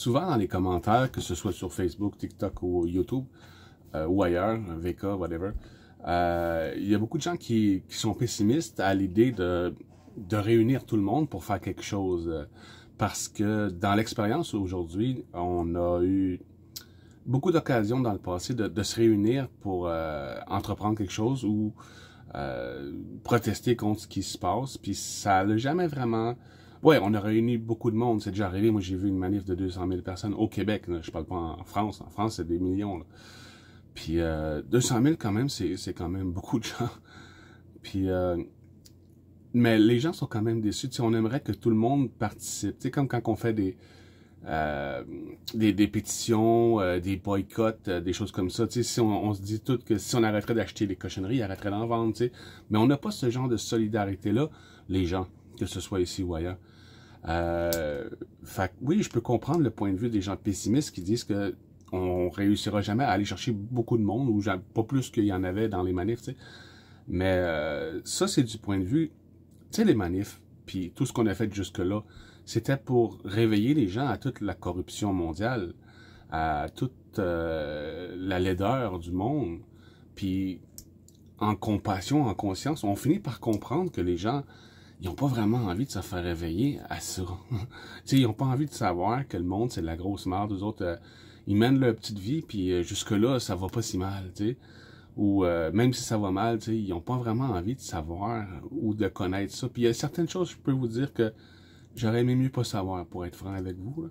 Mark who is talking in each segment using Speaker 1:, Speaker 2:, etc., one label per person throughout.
Speaker 1: souvent dans les commentaires, que ce soit sur Facebook, TikTok ou YouTube, ou ailleurs, VK, whatever, il y a beaucoup de gens qui sont pessimistes à l'idée de réunir tout le monde pour faire quelque chose. Parce que dans l'expérience aujourd'hui, on a eu beaucoup d'occasions dans le passé de se réunir pour entreprendre quelque chose ou protester contre ce qui se passe. Puis ça n'a jamais vraiment... Ouais, on a réuni beaucoup de monde, c'est déjà arrivé. Moi, j'ai vu une manif de 200 000 personnes au Québec. Là. Je parle pas en France. En France, c'est des millions. Là. Puis 200 000 quand même, c'est quand même beaucoup de gens. Puis... mais les gens sont quand même déçus. Tu sais, on aimerait que tout le monde participe. Tu sais, comme quand on fait des pétitions, des boycotts, des choses comme ça. Tu sais, si on se dit tout que si on arrêterait d'acheter les cochonneries, ils arrêteraient d'en vendre. Tu sais. Mais on n'a pas ce genre de solidarité-là, les gens, que ce soit ici ou ailleurs. Fait que, oui, je peux comprendre le point de vue des gens pessimistes qui disent que on réussira jamais à aller chercher beaucoup de monde, ou pas plus qu'il y en avait dans les manifs, tu sais. Mais ça, c'est du point de vue, tu sais, les manifs, puis tout ce qu'on a fait jusque-là, c'était pour réveiller les gens à toute la corruption mondiale, à toute la laideur du monde. Puis, en compassion, en conscience, on finit par comprendre que les gens, ils n'ont pas vraiment envie de se faire réveiller à ça. Tu sais, ils n'ont pas envie de savoir que le monde, c'est de la grosse merde. Eux autres, ils mènent leur petite vie, puis jusque-là, ça va pas si mal, tu sais. Ou même si ça va mal, tu sais, ils n'ont pas vraiment envie de savoir ou de connaître ça. Puis il y a certaines choses, je peux vous dire que j'aurais aimé mieux pas savoir, pour être franc avec vous. Là.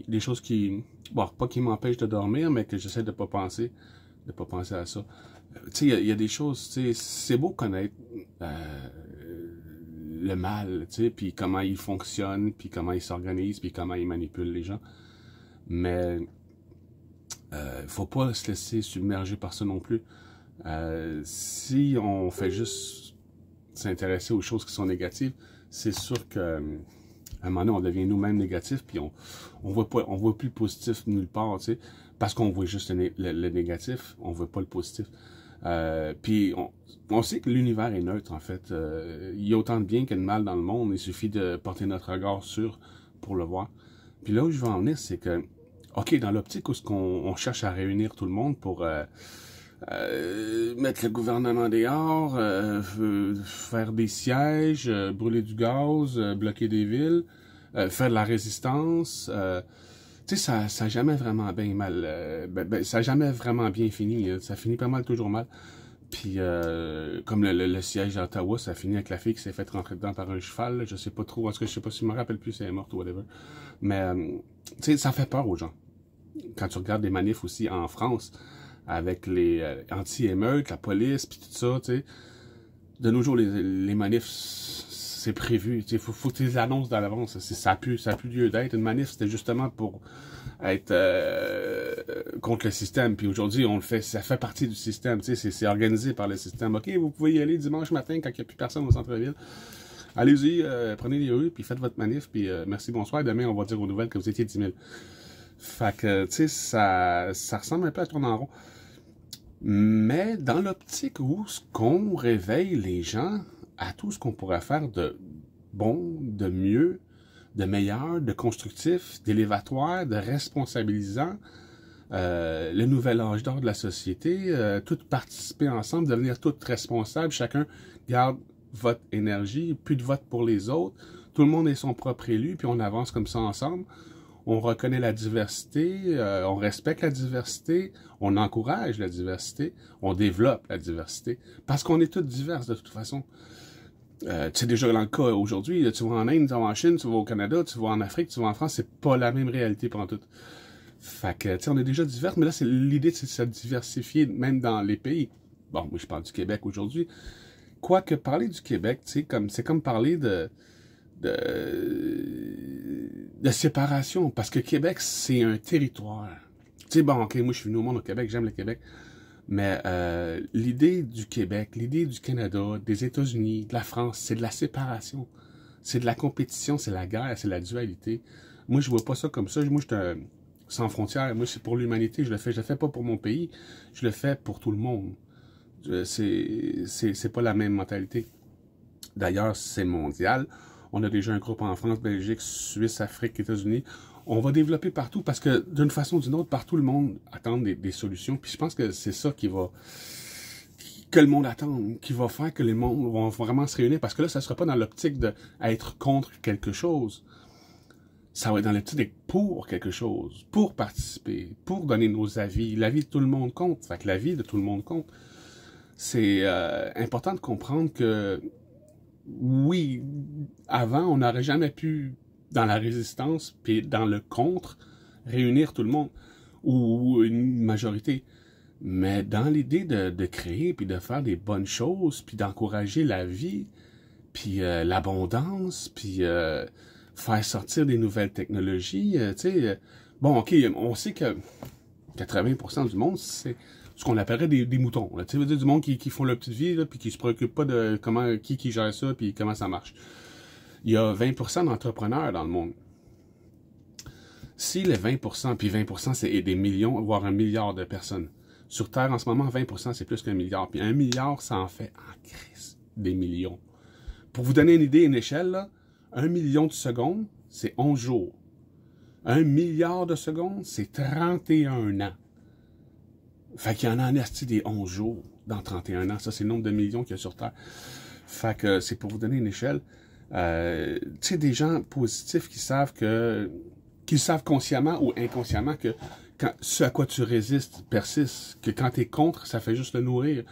Speaker 1: Des choses qui, bon, pas qui m'empêchent de dormir, mais que j'essaie de pas penser à ça. Tu sais, il y a des choses, tu sais, c'est beau connaître le mal, tu sais, puis comment il fonctionne, puis comment il s'organise, puis comment il manipule les gens. Mais faut pas se laisser submerger par ça non plus. Si on fait juste s'intéresser aux choses qui sont négatives, c'est sûr que à un moment donné, on devient nous-mêmes négatifs, puis on voit plus le positif nulle part, tu sais, parce qu'on voit juste le négatif, on voit pas le positif. Puis on sait que l'univers est neutre, en fait. Il y a autant de bien que de mal dans le monde, il suffit de porter notre regard sur pour le voir. Puis là où je veux en venir, c'est que, OK, dans l'optique où on cherche à réunir tout le monde pour mettre le gouvernement dehors, faire des sièges, brûler du gaz, bloquer des villes, faire de la résistance. Tu sais, ça a jamais vraiment ça a jamais vraiment bien fini. Ça finit pas mal toujours mal. Puis, comme le siège d'Ottawa, ça finit avec la fille qui s'est fait rentrer dedans par un cheval. Là, je sais pas trop, parce que je sais pas si je me rappelle plus si elle est morte ou whatever. Mais, tu sais, ça fait peur aux gens. Quand tu regardes des manifs aussi en France, avec les anti-émeutes, la police, puis tout ça, tu sais. De nos jours, les manifs, c'est prévu. Il faut que tu les annonces dans l'avance. Ça a plus lieu d'être. Une manif, c'était justement pour être contre le système. Puis aujourd'hui, on le fait. Ça fait partie du système. C'est organisé par le système. OK, vous pouvez y aller dimanche matin quand il n'y a plus personne au centre-ville. Allez-y, prenez les rues, puis faites votre manif, puis merci, bonsoir. Demain, on va dire aux nouvelles que vous étiez 10 000. Fait que, tu sais, ça ressemble un peu à tourner en rond. Mais dans l'optique où ce qu'on réveille les gens à tout ce qu'on pourrait faire de bon, de mieux, de meilleur, de constructif, d'élévatoire, de responsabilisant, le nouvel âge d'or de la société, tout participer ensemble, devenir tous responsables, chacun garde votre énergie, plus de vote pour les autres, tout le monde est son propre élu, puis on avance comme ça ensemble. On reconnaît la diversité, on respecte la diversité, on encourage la diversité, on développe la diversité, parce qu'on est tous divers de toute façon. C'est déjà dans le cas aujourd'hui, tu vas en Inde, tu vas en Chine, tu vas au Canada, tu vas en Afrique, tu vas en France, c'est pas la même réalité pour tout. Fait que, tu sais, on est déjà divers, mais là, c'est l'idée de se diversifier, même dans les pays. Bon, moi, je parle du Québec aujourd'hui. Quoique, parler du Québec, tu sais, c'est comme parler de séparation, parce que Québec, c'est un territoire. Tu sais, bon, ok, moi je suis venu au monde au Québec, j'aime le Québec, mais l'idée du Québec, l'idée du Canada, des États-Unis, de la France, c'est de la séparation. C'est de la compétition, c'est la guerre, c'est la dualité. Moi, je vois pas ça comme ça. Moi, je suis sans frontières. Moi, c'est pour l'humanité, je le fais pas pour mon pays, je le fais pour tout le monde. C'est pas la même mentalité. D'ailleurs, c'est mondial. On a déjà un groupe en France, Belgique, Suisse, Afrique, États-Unis. On va développer partout parce que d'une façon ou d'une autre, partout le monde attend des solutions. Puis je pense que c'est ça que le monde attend, qui va faire que les mondes vont vraiment se réunir. Parce que là, ça ne sera pas dans l'optique d'être contre quelque chose. Ça va être dans l'optique d'être pour quelque chose, pour participer, pour donner nos avis. L'avis de tout le monde compte. Fait que l'avis de tout le monde compte. C'est important de comprendre que oui, avant, on n'aurait jamais pu, dans la résistance, puis dans le contre, réunir tout le monde, ou une majorité. Mais dans l'idée de créer, puis de faire des bonnes choses, puis d'encourager la vie, puis l'abondance, puis faire sortir des nouvelles technologies, tu sais, bon, OK, on sait que 80% du monde, c'est ce qu'on appellerait des moutons. Tu sais, du monde qui font leur petite vie, là, puis qui se préoccupent pas de qui gère ça, puis comment ça marche. Il y a 20% d'entrepreneurs dans le monde. Si les 20%, puis 20% c'est des millions, voire 1 milliard de personnes. Sur Terre, en ce moment, 20% c'est plus qu'1 milliard. Puis 1 milliard, ça en fait en crise des millions. Pour vous donner une idée, une échelle, là, 1 million de secondes, c'est 11 jours. 1 milliard de secondes, c'est 31 ans. Fait qu'il y en a en esti des 11 jours dans 31 ans. Ça, c'est le nombre de millions qu'il y a sur Terre. Fait que c'est pour vous donner une échelle. Tu sais, des gens positifs qui savent consciemment ou inconsciemment que ce à quoi tu résistes persiste, que quand tu es contre, ça fait juste le nourrir.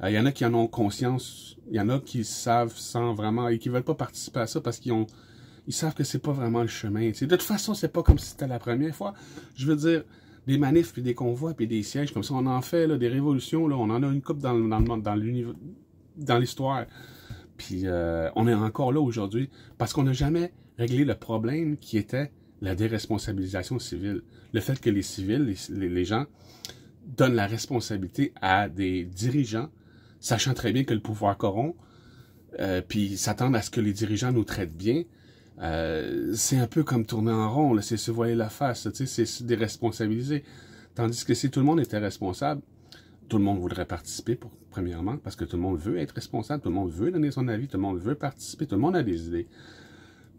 Speaker 1: Il y en a qui en ont conscience, il y en a qui savent sans vraiment, et qui veulent pas participer à ça parce qu'ils savent que c'est pas vraiment le chemin. Tu sais, de toute façon, c'est pas comme si c'était la première fois. Je veux dire, des manifs, puis des convois, puis des sièges, comme ça, on en fait, là, des révolutions, là, on en a une couple dans le monde, dans l'histoire. Puis on est encore là aujourd'hui, parce qu'on n'a jamais réglé le problème qui était la déresponsabilisation civile. Le fait que les civils, les gens, donnent la responsabilité à des dirigeants, sachant très bien que le pouvoir corrompt, puis s'attendent à ce que les dirigeants nous traitent bien. C'est un peu comme tourner en rond, c'est se voiler la face, c'est se déresponsabiliser. Tandis que si tout le monde était responsable, tout le monde voudrait participer, premièrement, parce que tout le monde veut être responsable, tout le monde veut donner son avis, tout le monde veut participer, tout le monde a des idées.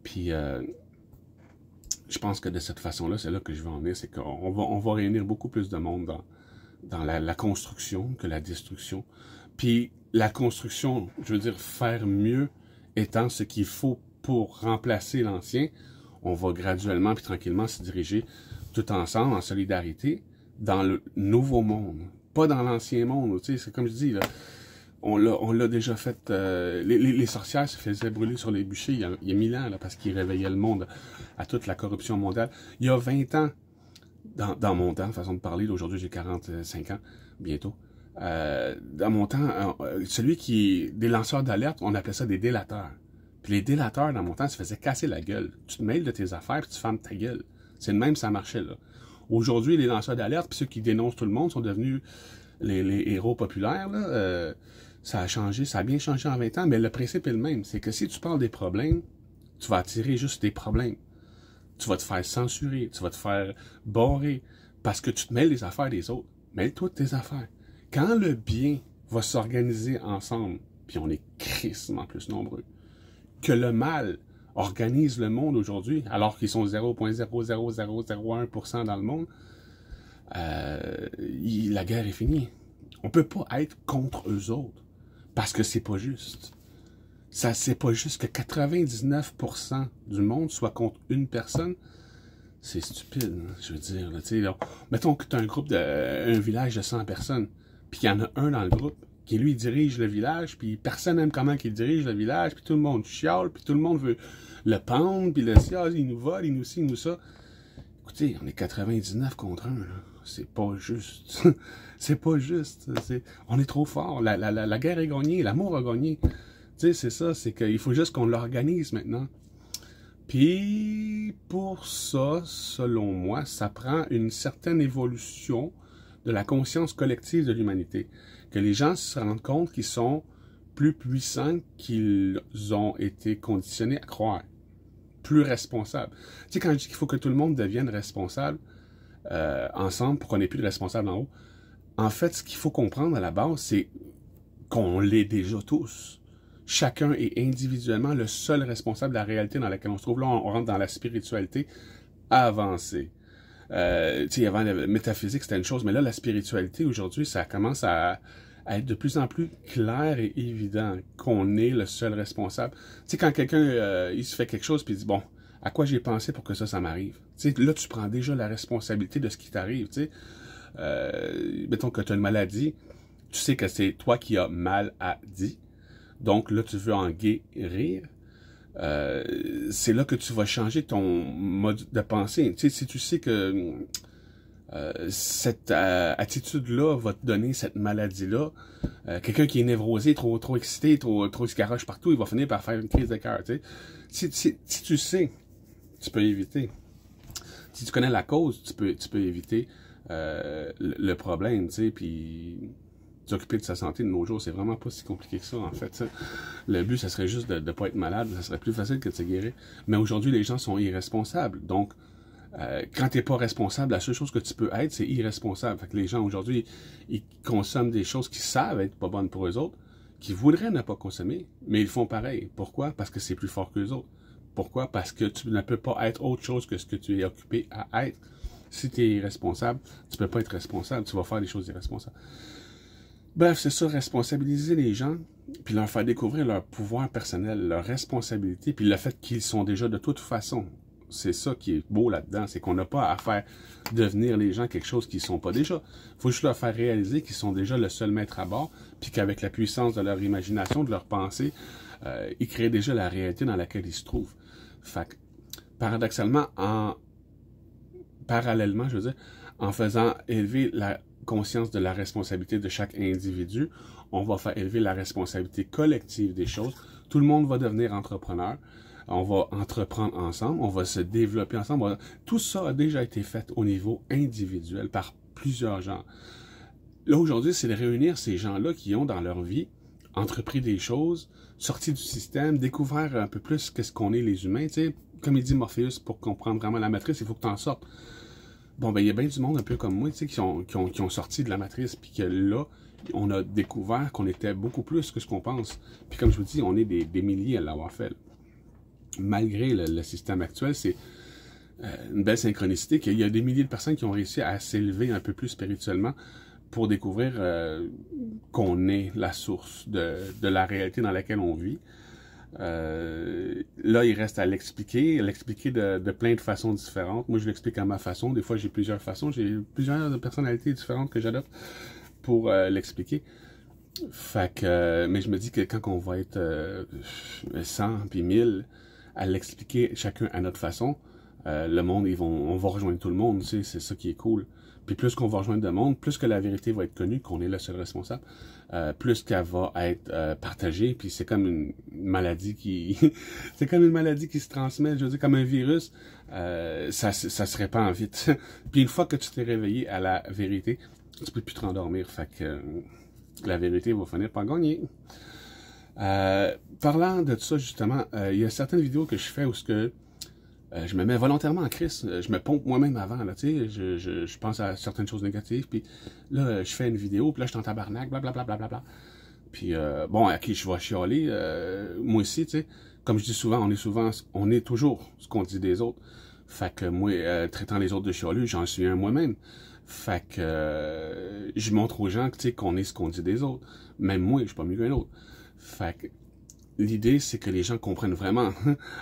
Speaker 1: Puis, je pense que de cette façon-là, c'est là que je veux en venir, c'est qu'on va réunir beaucoup plus de monde dans la construction que la destruction. Puis, la construction, je veux dire, faire mieux étant ce qu'il faut pour remplacer l'ancien, on va graduellement puis tranquillement se diriger tout ensemble, en solidarité, dans le nouveau monde. Pas dans l'ancien monde, tu sais, c'est comme je dis, là, on l'a déjà fait, les sorcières se faisaient brûler sur les bûchers il y a 1000 ans, là, parce qu'ils réveillaient le monde à toute la corruption mondiale. Il y a 20 ans, dans mon temps, façon de parler, aujourd'hui j'ai 45 ans, bientôt, dans mon temps, des lanceurs d'alerte, on appelait ça des délateurs. Puis les délateurs, dans mon temps, se faisaient casser la gueule. Tu te mêles de tes affaires, puis tu fermes ta gueule. C'est le même, ça marchait, là. Aujourd'hui, les lanceurs d'alerte, puis ceux qui dénoncent tout le monde, sont devenus les héros populaires, là. Ça a changé, ça a bien changé en 20 ans, mais le principe est le même. C'est que si tu parles des problèmes, tu vas attirer juste des problèmes. Tu vas te faire censurer, tu vas te faire barrer, parce que tu te mêles des affaires des autres. Mêle-toi de tes affaires. Quand le bien va s'organiser ensemble, puis on est crissement plus nombreux, que le mal organise le monde aujourd'hui, alors qu'ils sont 0,00001% dans le monde, la guerre est finie. On peut pas être contre eux autres, parce que c'est pas juste. Ça, c'est pas juste que 99% du monde soit contre une personne. C'est stupide, hein, je veux dire. Là, mettons que tu as un village de 100 personnes, puis qu'il y en a un dans le groupe qui lui dirige le village, puis personne n'aime comment qu'il dirige le village, puis tout le monde chiale, puis tout le monde veut le pendre, puis le il nous vole, il nous ci, il nous ça. Écoutez, on est 99 contre 1, là. C'est pas juste. C'est pas juste. On est trop fort. La guerre est gagnée, l'amour a gagné. Tu sais, c'est ça, c'est qu'il faut juste qu'on l'organise maintenant. Puis, pour ça, selon moi, ça prend une certaine évolution de la conscience collective de l'humanité. Que les gens se rendent compte qu'ils sont plus puissants qu'ils ont été conditionnés à croire. Plus responsables. Tu sais, quand je dis qu'il faut que tout le monde devienne responsable ensemble pour qu'on n'ait plus de responsables en haut, en fait, ce qu'il faut comprendre à la base, c'est qu'on l'est déjà tous. chacun est individuellement le seul responsable de la réalité dans laquelle on se trouve. Là, on rentre dans la spiritualité avancée. Tu sais, avant, la métaphysique, c'était une chose, mais là, la spiritualité, aujourd'hui, ça commence à être de plus en plus clair et évident qu'on est le seul responsable. Tu sais, quand quelqu'un, il se fait quelque chose, puis il dit, bon, à quoi j'ai pensé pour que ça m'arrive? Tu sais, là, tu prends déjà la responsabilité de ce qui t'arrive, tu sais. Mettons que tu as une maladie, tu sais que c'est toi qui as mal à dit, donc là, tu veux en guérir. C'est là que tu vas changer ton mode de pensée. Tu sais, si tu sais que cette attitude-là va te donner cette maladie-là, quelqu'un qui est névrosé, trop excité, trop se garoche partout, il va finir par faire une crise de cœur. Tu sais. Si tu sais, tu peux éviter. Si tu connais la cause, tu peux éviter le problème, tu sais, puis s'occuper de sa santé de nos jours, c'est vraiment pas si compliqué que ça, en fait. Ça. Le but, ça serait juste de ne pas être malade, ça serait plus facile que de se guérir. Mais aujourd'hui, les gens sont irresponsables. Donc, quand t'es pas responsable, la seule chose que tu peux être, c'est irresponsable. Fait que les gens, aujourd'hui, ils consomment des choses qui savent être pas bonnes pour eux autres, qui voudraient ne pas consommer, mais ils font pareil. Pourquoi? Parce que c'est plus fort qu'eux autres. Pourquoi? Parce que tu ne peux pas être autre chose que ce que tu es occupé à être. Si tu es irresponsable, tu peux pas être responsable, tu vas faire des choses irresponsables. Bref, c'est ça, responsabiliser les gens, puis leur faire découvrir leur pouvoir personnel, leur responsabilité, puis le fait qu'ils sont déjà de toute façon. C'est ça qui est beau là-dedans, c'est qu'on n'a pas à faire devenir les gens quelque chose qu'ils ne sont pas déjà. Il faut juste leur faire réaliser qu'ils sont déjà le seul maître à bord, puis qu'avec la puissance de leur imagination, de leur pensée, ils créent déjà la réalité dans laquelle ils se trouvent. Fait que, paradoxalement, parallèlement, je veux dire, en faisant élever la conscience de la responsabilité de chaque individu, on va faire élever la responsabilité collective des choses. Tout le monde va devenir entrepreneur. On va entreprendre ensemble, on va se développer ensemble. Tout ça a déjà été fait au niveau individuel par plusieurs gens. Là, aujourd'hui, c'est de réunir ces gens-là qui ont dans leur vie entrepris des choses, sortis du système, découvert un peu plus qu'est-ce qu'on est les humains. Tu sais, comme il dit Morpheus, pour comprendre vraiment la matrice, il faut que tu en sortes. Bon, ben, il y a bien du monde un peu comme moi, tu sais, qui ont sorti de la matrice, puis que là, on a découvert qu'on était beaucoup plus que ce qu'on pense. Puis comme je vous dis, on est des milliers à l'avoir fait. Malgré le système actuel, c'est une belle synchronicité qu'il y a des milliers de personnes qui ont réussi à s'élever un peu plus spirituellement pour découvrir qu'on est la source de la réalité dans laquelle on vit. Là, il reste à l'expliquer de plein de façons différentes. Moi, je l'explique à ma façon. Des fois, j'ai plusieurs façons. J'ai plusieurs personnalités différentes que j'adopte pour l'expliquer. Fait que, mais je me dis que quand on va être 100 puis 1000 à l'expliquer chacun à notre façon, le monde, on va rejoindre tout le monde, tu sais, c'est ça qui est cool. Puis plus qu'on va rejoindre le monde, plus que la vérité va être connue, qu'on est le seul responsable, plus qu'elle va être partagée. Puis c'est comme une maladie qui, c'est comme une maladie qui se transmet. Je veux dire, comme un virus, ça se répand vite. Puis une fois que tu t'es réveillé à la vérité, tu peux plus te rendormir. Fait que la vérité va finir par gagner. Parlant de ça justement, il y a certaines vidéos que je fais où je me mets volontairement en crise, je me pompe moi-même avant, là, tu sais, je pense à certaines choses négatives, puis là, je fais une vidéo, puis là, je suis en tabarnak, blablabla, blablabla. Puis, bon, à qui je vais chialer, moi aussi, tu sais, comme je dis souvent, on est toujours ce qu'on dit des autres. Fait que moi, traitant les autres de chialeux, j'en suis un moi-même. Fait que je montre aux gens, tu sais, qu'on est ce qu'on dit des autres. Même moi, je suis pas mieux qu'un autre. Fait que l'idée, c'est que les gens comprennent vraiment,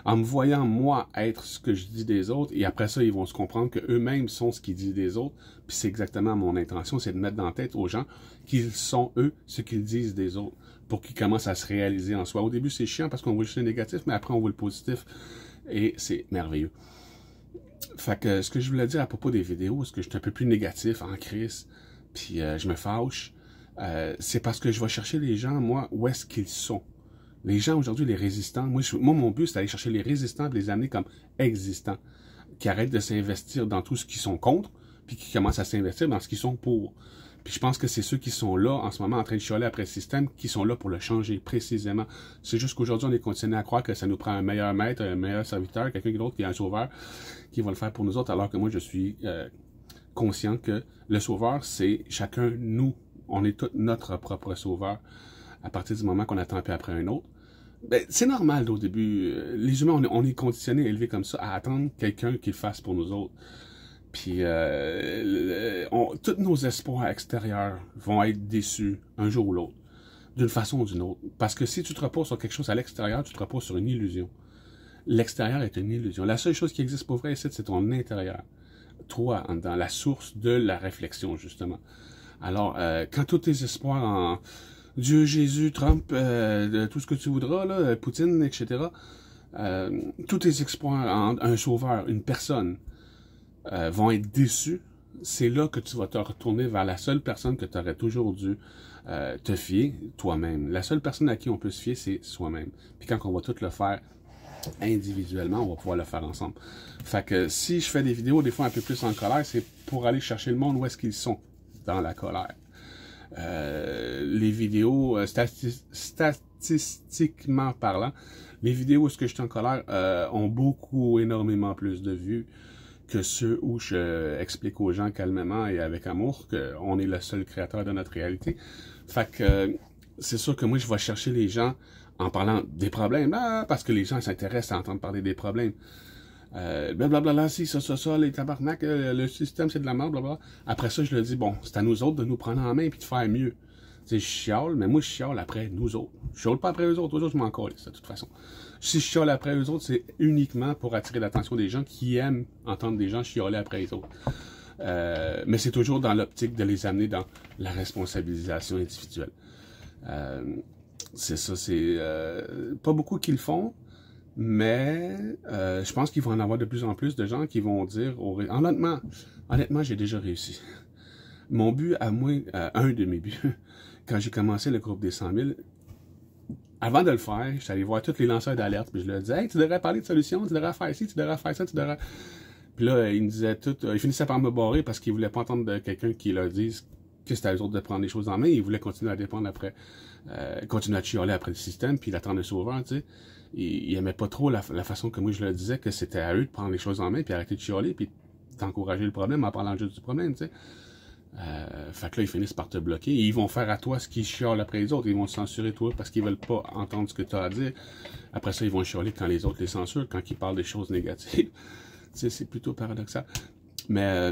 Speaker 1: en me voyant moi être ce que je dis des autres, et après ça, ils vont se comprendre qu'eux-mêmes sont ce qu'ils disent des autres, puis c'est exactement mon intention, c'est de mettre dans la tête aux gens qu'ils sont eux ce qu'ils disent des autres, pour qu'ils commencent à se réaliser en soi. Au début, c'est chiant parce qu'on voit juste le négatif, mais après, on voit le positif, et c'est merveilleux. Fait que ce que je voulais dire à propos des vidéos, est-ce que je suis un peu plus négatif, en crise, puis je me fâche, c'est parce que je vais chercher les gens, moi, où est-ce qu'ils sont. Les gens aujourd'hui, les résistants, moi mon but, c'est d'aller chercher les résistants et les amener comme existants, qui arrêtent de s'investir dans tout ce qu'ils sont contre, puis qui commencent à s'investir dans ce qu'ils sont pour. Puis je pense que c'est ceux qui sont là, en ce moment, en train de chialer après le système, qui sont là pour le changer, précisément. C'est juste qu'aujourd'hui, on est continué à croire que ça nous prend un meilleur maître, un meilleur serviteur, quelqu'un d'autre qui est un sauveur, qui va le faire pour nous autres, alors que moi, je suis conscient que le sauveur, c'est chacun nous. On est tous notre propre sauveur, à partir du moment qu'on attend un peu après un autre. Ben, c'est normal au début. Les humains, on est conditionnés, élevés comme ça, à attendre quelqu'un qui le fasse pour nous autres. Puis, tous nos espoirs extérieurs vont être déçus un jour ou l'autre, d'une façon ou d'une autre. Parce que si tu te reposes sur quelque chose à l'extérieur, tu te reposes sur une illusion. L'extérieur est une illusion. La seule chose qui existe pour vrai ici, c'est ton intérieur. Toi, dans la source de la réflexion, justement. Alors, quand tous tes espoirs en Dieu, Jésus, Trump, tout ce que tu voudras, là, Poutine, etc., tous tes espoirs en un sauveur, une personne, vont être déçus, c'est là que tu vas te retourner vers la seule personne que tu aurais toujours dû te fier, toi-même. La seule personne à qui on peut se fier, c'est soi-même. Puis quand on va tout le faire individuellement, on va pouvoir le faire ensemble. Fait que si je fais des vidéos des fois un peu plus en colère, c'est pour aller chercher le monde où est-ce qu'ils sont dans la colère. Les vidéos, statistiquement parlant, les vidéos où est-ce que je suis en colère ont énormément plus de vues que ceux où je explique aux gens calmement et avec amour qu'on est le seul créateur de notre réalité. Fait que c'est sûr que moi, je vais chercher les gens en parlant des problèmes, parce que les gens s'intéressent à entendre parler des problèmes. Blablabla, si, ça, les tabarnak, le système c'est de la merde, blablabla. Après ça, je leur dis, bon, c'est à nous autres de nous prendre en main et de faire mieux. Tu sais, je chiale, mais moi, je chiale après nous autres. Je chiale pas après eux autres je m'en calisse, de toute façon. Si je chiale après eux autres, c'est uniquement pour attirer l'attention des gens qui aiment entendre des gens chialer après les autres. Mais c'est toujours dans l'optique de les amener dans la responsabilisation individuelle. C'est ça, c'est pas beaucoup qui le font, mais je pense qu'il va en avoir de plus en plus de gens qui vont dire, honnêtement, j'ai déjà réussi. Mon but à moi, un de mes buts, quand j'ai commencé le groupe des 100 000, avant de le faire, je suis allé voir tous les lanceurs d'alerte, puis je leur disais, hey, tu devrais parler de solutions, tu devrais faire ci, tu devrais faire ça, tu devrais... Puis là, ils me disaient tout, ils finissaient par me barrer parce qu'ils voulaient pas entendre de quelqu'un qui leur dise que c'était à eux autres de prendre les choses en main, ils voulaient continuer à dépendre après, continuer à chialer après le système, puis l'attendre le sauveur, tu sais. Ils aimaient pas trop la façon que moi je leur disais que c'était à eux de prendre les choses en main, puis arrêter de chialer, puis d'encourager le problème en parlant juste du problème, tu sais. Fait que là, ils finissent par te bloquer et ils vont faire à toi ce qu'ils chialent après les autres. Ils vont te censurer toi parce qu'ils veulent pas entendre ce que tu as à dire. Après ça, ils vont chialer quand les autres les censurent, quand ils parlent des choses négatives. Tu sais, c'est plutôt paradoxal. Mais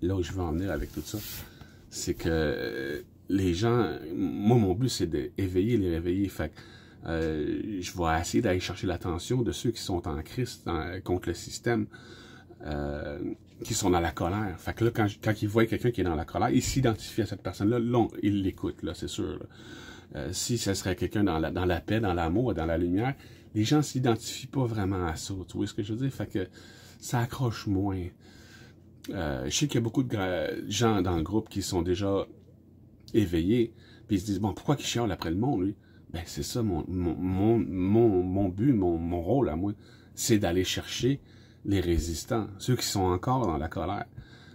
Speaker 1: là où je veux en venir avec tout ça, c'est que les gens, moi mon but c'est d'éveiller les réveiller. Fait que je vais essayer d'aller chercher l'attention de ceux qui sont en crise contre le système. Qui sont dans la colère. Fait que là, quand ils voient quelqu'un qui est dans la colère, ils s'identifient à cette personne-là, là, ils l'écoutent, là, c'est sûr. Si ce serait quelqu'un dans la paix, dans l'amour, dans la lumière, les gens s'identifient pas vraiment à ça. Tu vois ce que je veux dire? Fait que ça accroche moins. Je sais qu'il y a beaucoup de gens dans le groupe qui sont déjà éveillés, puis ils se disent, bon, pourquoi qu'il chiale après le monde, lui? Ben, c'est ça, mon but, mon rôle à moi, c'est d'aller chercher les résistants, ceux qui sont encore dans la colère.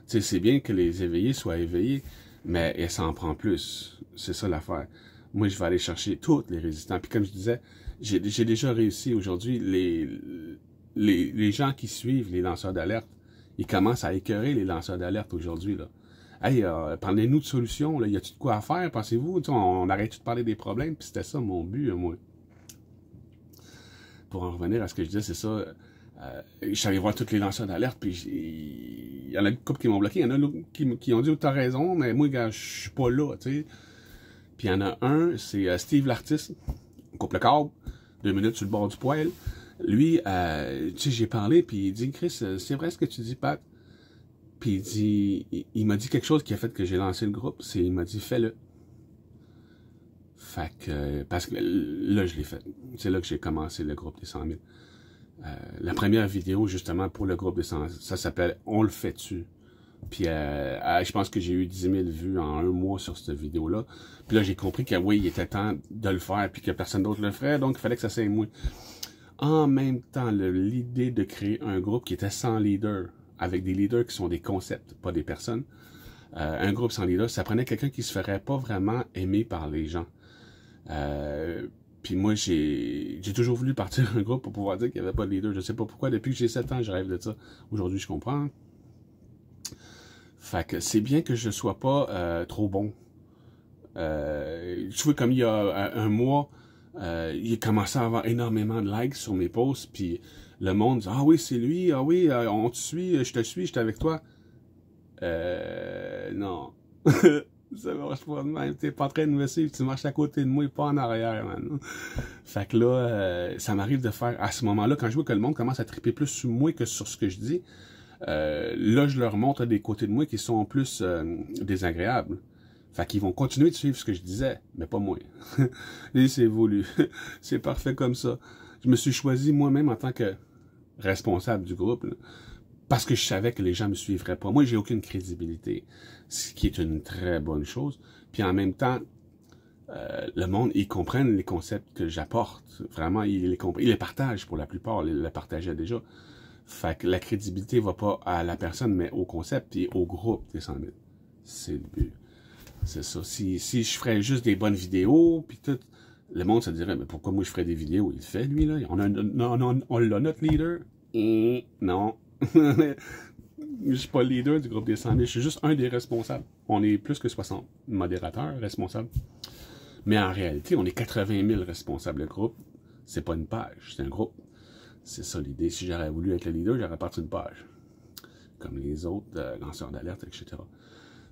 Speaker 1: Tu sais, c'est bien que les éveillés soient éveillés, mais ça en prend plus. C'est ça l'affaire. Moi, je vais aller chercher tous les résistants. Puis comme je disais, j'ai déjà réussi aujourd'hui. Les gens qui suivent les lanceurs d'alerte, ils commencent à écœurer les lanceurs d'alerte aujourd'hui, là. Hey, parlez-nous de solutions, là. Y a-tu de quoi à faire, pensez-vous? On arrête de parler des problèmes, puis c'était ça mon but, moi. Pour en revenir à ce que je disais, c'est ça. Je suis allé voir tous les lanceurs d'alerte, puis il y en a une couple qui m'ont bloqué, il y en a d'autres qui ont dit « T'as raison, mais moi, gars, je suis pas là, tu sais. » Puis il y en a un, c'est Steve l'artiste, on coupe le câble, 2 minutes sur le bord du poêle. Lui, tu sais, j'ai parlé, puis il dit « Chris, c'est vrai ce que tu dis, Pat? » Puis il m'a dit quelque chose qui a fait que j'ai lancé le groupe, il m'a dit « Fais-le. » Fait que, parce que là, je l'ai fait. C'est là que j'ai commencé le groupe des 100 000. La première vidéo, justement, pour le groupe des 100 000, ça s'appelle « On le fait-tu ». Puis, je pense que j'ai eu 10 000 vues en 1 mois sur cette vidéo-là. Puis là, j'ai compris que oui, il était temps de le faire, puis que personne d'autre le ferait, donc il fallait que ça soit moi. En même temps, l'idée de créer un groupe qui était sans leader, avec des leaders qui sont des concepts, pas des personnes. Un groupe sans leader, ça prenait quelqu'un qui se ferait pas vraiment aimer par les gens. Puis moi, j'ai toujours voulu partir un groupe pour pouvoir dire qu'il n'y avait pas de leader. Je sais pas pourquoi, depuis que j'ai 7 ans, je rêve de ça. Aujourd'hui, je comprends. Fait que c'est bien que je sois pas trop bon. Tu vois, comme il y a un mois, il a commencé à avoir énormément de likes sur mes posts, puis le monde dit « Ah oui, c'est lui, ah oui, on te suit, je te suis, j'étais avec toi. » Non. Ça marche pas de même. T'es pas en train de me suivre, tu marches à côté de moi et pas en arrière, man. Fait que là, ça m'arrive de faire, à ce moment-là, quand je vois que le monde commence à triper plus sur moi que sur ce que je dis, là, je leur montre des côtés de moi qui sont plus désagréables. Fait qu'ils vont continuer de suivre ce que je disais, mais pas moi. Et c'est voulu. C'est parfait comme ça. Je me suis choisi moi-même en tant que responsable du groupe, là, parce que je savais que les gens me suivraient pas. Moi, j'ai aucune crédibilité, ce qui est une très bonne chose. Puis en même temps, le monde, ils comprennent les concepts que j'apporte. Vraiment, ils les partagent pour la plupart, ils les partageaient déjà. Fait que la crédibilité va pas à la personne, mais au concept et au groupe des 100 000. C'est le but. C'est ça. Si je ferais juste des bonnes vidéos, puis tout, le monde se dirait, mais pourquoi moi je ferais des vidéos? Il le fait, lui, là. On l'a, notre leader. Non. Je suis pas le leader du groupe des 100 000. Je suis juste un des responsables. On est plus que 60 modérateurs responsables. Mais en réalité, on est 80 000 responsables. Le groupe, c'est pas une page, c'est un groupe. C'est ça l'idée. Si j'aurais voulu être le leader, j'aurais parti une page. Comme les autres lanceurs d'alerte, etc.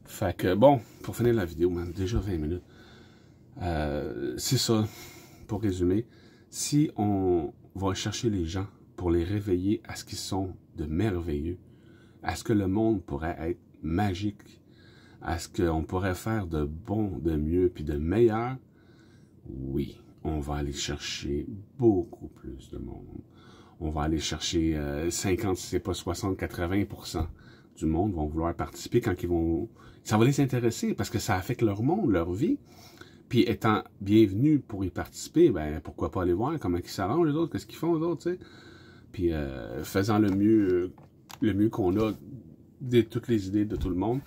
Speaker 1: Fait que, bon, pour finir la vidéo, man, déjà 20 minutes. C'est ça, pour résumer. Si on va chercher les gens pour les réveiller à ce qu'ils sont de merveilleux, à ce que le monde pourrait être magique, à ce qu'on pourrait faire de bon, de mieux, puis de meilleur, oui, on va aller chercher beaucoup plus de monde. On va aller chercher 50, si c'est pas 60, 80% du monde vont vouloir participer quand ils vont... Ça va les intéresser parce que ça affecte leur monde, leur vie. Puis étant bienvenus pour y participer, ben pourquoi pas aller voir comment ils s'arrangent les autres, qu'est-ce qu'ils font les autres, tu sais. Puis faisant le mieux qu'on a de toutes les idées de tout le monde,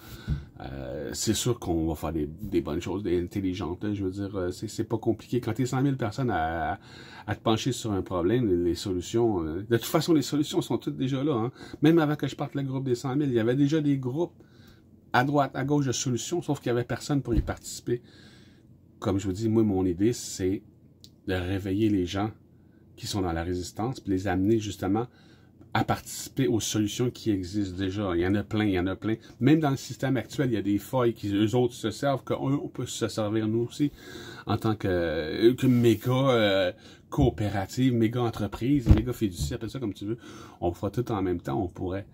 Speaker 1: c'est sûr qu'on va faire des bonnes choses, des intelligentes. Je veux dire, c'est pas compliqué. Quand t'es 100 000 personnes à te pencher sur un problème, les solutions... de toute façon, les solutions sont toutes déjà là. Hein. Même avant que je parte le groupe des 100 000, il y avait déjà des groupes à droite, à gauche de solutions, sauf qu'il y avait personne pour y participer. Comme je vous dis, moi, mon idée, c'est de réveiller les gens qui sont dans la résistance, puis les amener justement à participer aux solutions qui existent déjà. Il y en a plein, il y en a plein. Même dans le système actuel, il y a des failles qui, eux autres, se servent, qu'on peut se servir nous aussi, en tant que méga coopérative, méga entreprise, méga fiduciaire, appelle ça comme tu veux. On fera tout en même temps, on pourrait.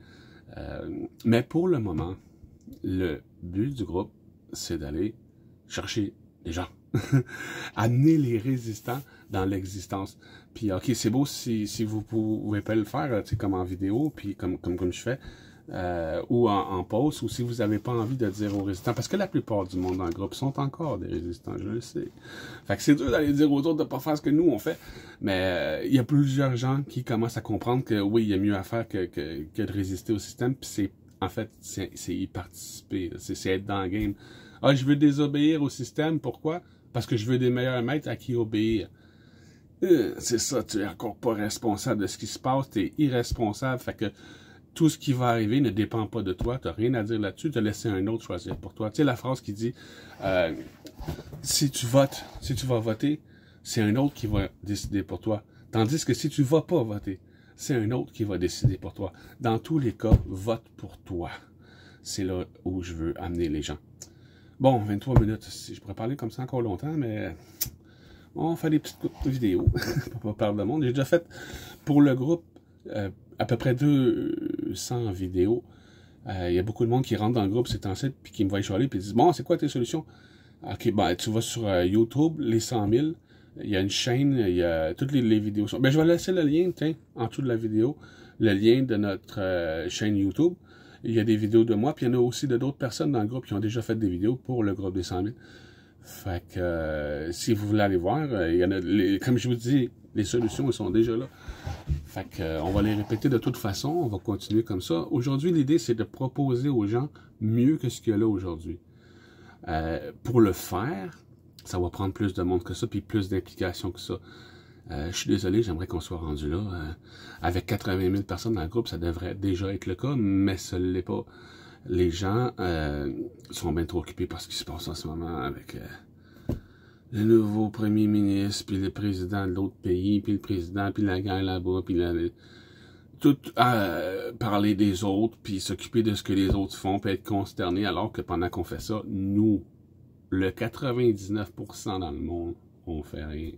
Speaker 1: Mais pour le moment, le but du groupe, c'est d'aller chercher les gens. Amener les résistants dans l'existence. Puis, ok, c'est beau si vous pouvez pas le faire, comme en vidéo, puis comme je fais, ou en post, ou si vous n'avez pas envie de dire aux résistants, parce que la plupart du monde dans le groupe sont encore des résistants, je le sais. Fait que c'est dur d'aller dire aux autres de pas faire ce que nous on fait, mais il y a plusieurs gens qui commencent à comprendre que oui, il y a mieux à faire que de résister au système, puis c'est en fait, c'est y participer, c'est être dans le game. Ah, je veux désobéir au système, pourquoi? Parce que je veux des meilleurs maîtres à qui obéir. C'est ça, tu es encore pas responsable de ce qui se passe, tu es irresponsable, fait que tout ce qui va arriver ne dépend pas de toi, tu n'as rien à dire là-dessus, tu as laissé un autre choisir pour toi. Tu sais, la phrase qui dit, si tu vas voter, c'est un autre qui va décider pour toi. Tandis que si tu vas pas voter, c'est un autre qui va décider pour toi. Dans tous les cas, vote pour toi. C'est là où je veux amener les gens. Bon, 23 minutes, je pourrais parler comme ça encore longtemps, mais on fait des petites vidéos, pour pas perdre de monde. J'ai déjà fait, pour le groupe, à peu près 200 vidéos. Il y a beaucoup de monde qui rentre dans le groupe, c'est temps-ci, puis qui me voit chialer, puis ils disent, bon, c'est quoi tes solutions? Ok, ben, tu vas sur YouTube, les 100 000, il y a une chaîne, il y a toutes les vidéos. Ben, je vais laisser le lien, tiens, en dessous de la vidéo, le lien de notre chaîne YouTube. Il y a des vidéos de moi, puis il y en a aussi d'autres personnes dans le groupe qui ont déjà fait des vidéos pour le groupe des 100 000. Fait que si vous voulez aller voir, il y en a, comme je vous dis, les solutions elles sont déjà là. Fait que on va les répéter de toute façon, on va continuer comme ça. Aujourd'hui, l'idée c'est de proposer aux gens mieux que ce qu'il y a là aujourd'hui. Pour le faire, ça va prendre plus de monde que ça, puis plus d'implication que ça. Je suis désolé, j'aimerais qu'on soit rendu là. Avec 80 000 personnes dans le groupe, ça devrait déjà être le cas, mais ça ne l'est pas. Les gens sont bien trop occupés par ce qui se passe en ce moment avec le nouveau premier ministre, puis le président de l'autre pays, puis le président, puis la gang là-bas, puis tout parler des autres, puis s'occuper de ce que les autres font, puis être consterné, alors que pendant qu'on fait ça, nous, le 99% dans le monde, on fait rien.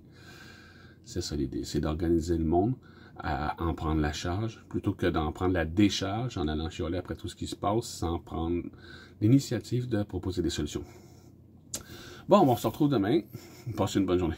Speaker 1: C'est ça l'idée, c'est d'organiser le monde à en prendre la charge, plutôt que d'en prendre la décharge en allant chialer après tout ce qui se passe, sans prendre l'initiative de proposer des solutions. Bon, on se retrouve demain. Passez une bonne journée.